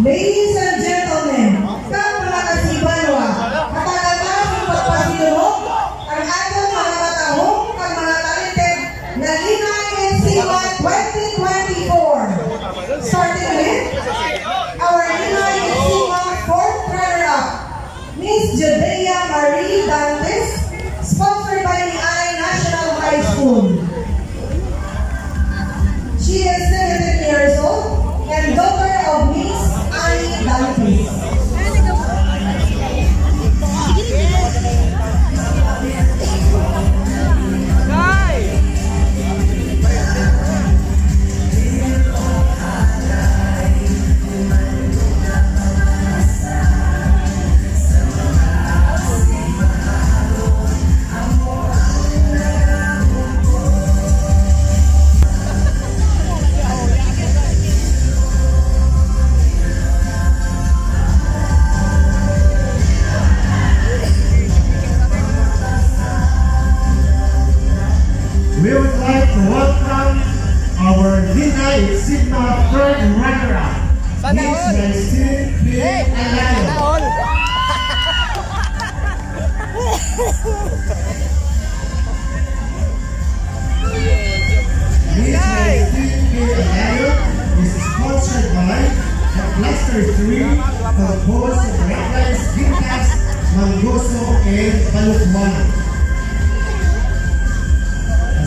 Ladies and gentlemen, kang mga kasibanwa, matagal-talang pagpasilunok ang atong mga matahong kang mga talented na Linay NCMA 2024. Starting with our Linay NCMA 4th runner-up, Miss Judea Marie Dantes, sponsored by Linay National High School. She is 17 years old and daughter of Miss Annie Dantes. We would like to welcome our Linay Sigma third runner-up, Miss Maricel P. Alayo. Miss Maricel P. Alayo is sponsored by the Cluster 3, composed of Reckless, Gintas, Mangoso, and Balukwan.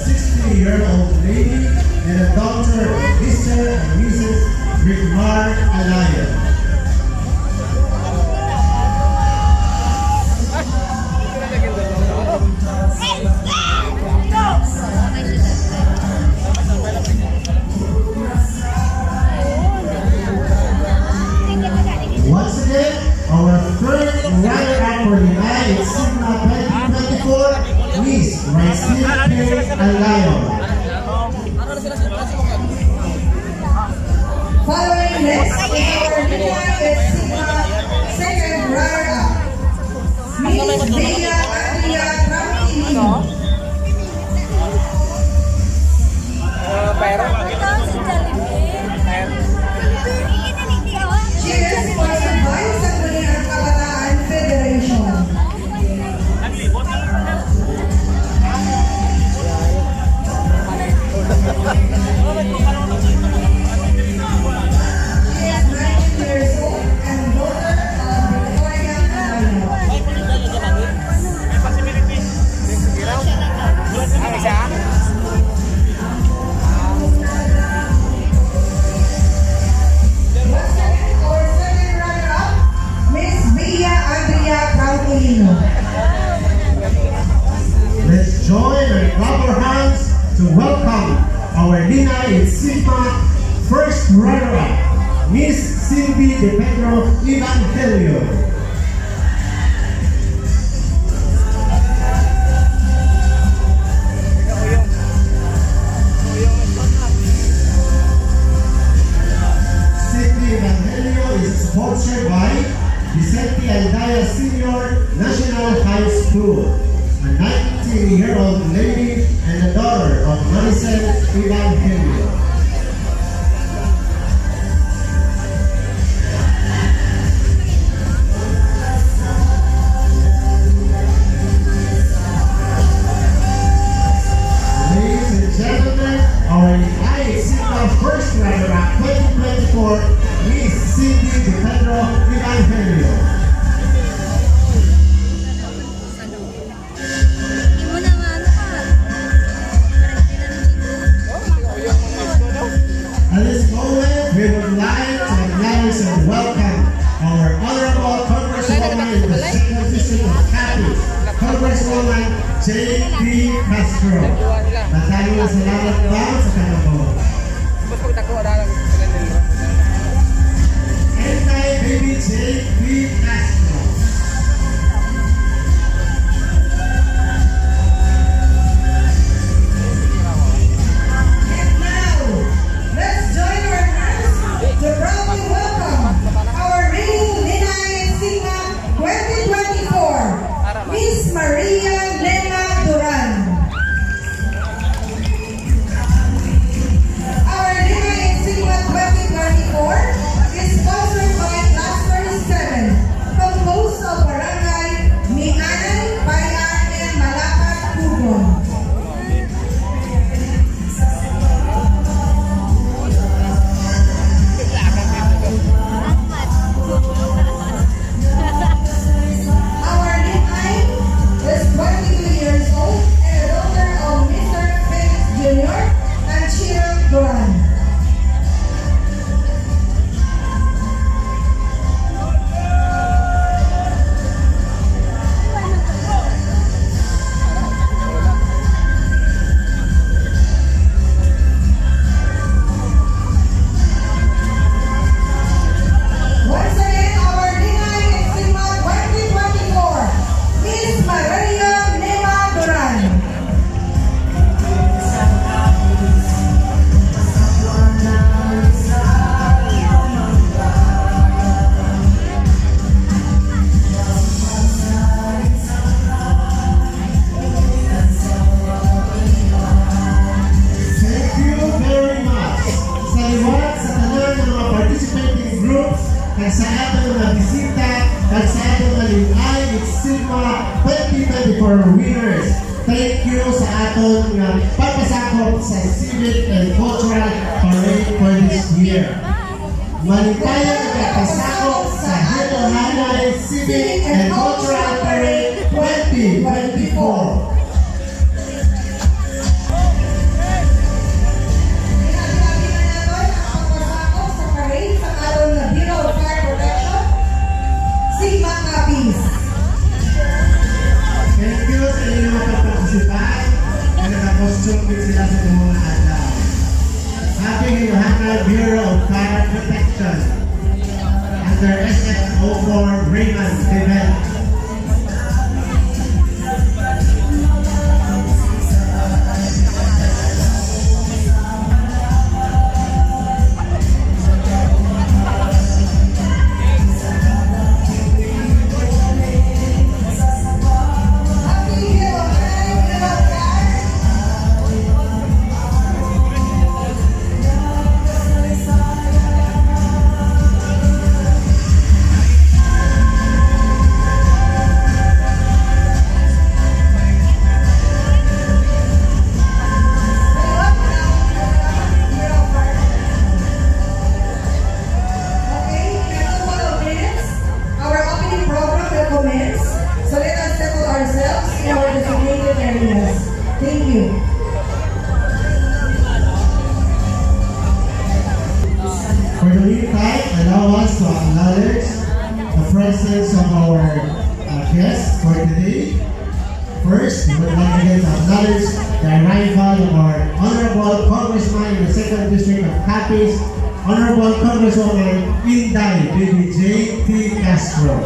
60-year-old lady and a daughter of Mr. and Mrs. Rigmar Alayo. Once again, our third runner-up for the Linay Sigma 2024. Miss Maricel P. Alayo. Following next is our Linay Sigma second runner-up, Miss Bea Andrea Tranquilino. She is sponsored by Sangguniang Kabataan Federation. Let's join and clap our hands to welcome our Linay Sigma first runner-up, Miss Silvie De Pedro Evangelio. Silvie Evangelio is sponsored by Vicente Aldaya Senior National High School, a 19-year-old lady and the daughter of Maricel Evangelio. Ladies and gentlemen, our Linay Sigma first runner-up 2024, Miss Silvie De Pedro Evangelio. At this moment, we would like to acknowledge and welcome our Honorable Congresswoman in the 2nd District of Capiz, Congresswoman J.P. Castro. Maraming salamat po sa kanila. Anti-Baby J.P. Castro. To proudly welcome our reigning Linay Sigma 2024, Miss Maria Lena Duran. Our Linay Sigma 2024 is sponsored by kag sa atong mga bisita, kag sa atong mga lingay, it's Sigma 2024 winners. Thank you sa atong pagpasakop sa Civic and Cultural Parade for this year. Maligayang pagpasakop sa Hito-Hanay Civic and Cultural Parade 2024. Sigma copies. Thank you sa inyo mga pagpartisipan na nakakostume sila sa mga adlaw. Happy Hito-Hanay Bureau of Fire Protection under SF04 Raymond Event. So let us settle ourselves in our designated areas. Thank you. For the meantime, allow us to acknowledge the presence of our guests for today. First, we would like again to acknowledge the arrival of our Honorable Congressman in the 2nd District of Capiz, Honorable Congresswoman Inday Baby J.T. Castro.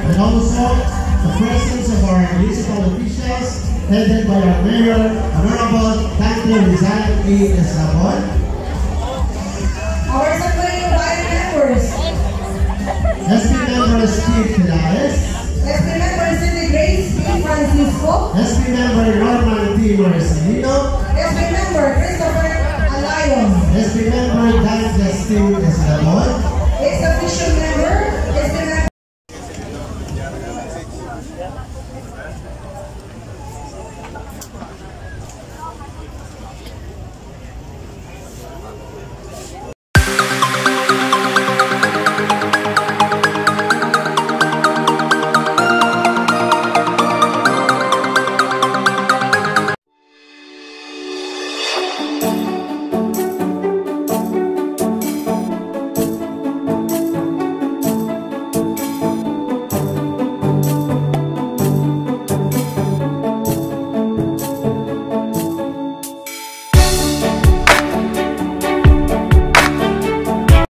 And also, the presence of our municipal officials, headed by our Mayor, Honorable Dante Rizal E. Eslabon. Our Sangguniang Bayan members. SP Member Steve Pilares. SP Member Cindy Grace P. Francisco. SP Member Norman T. Marcelino. SP Member Christopher Alayon. SP Member Dan Justin Eslabon. Ex-officio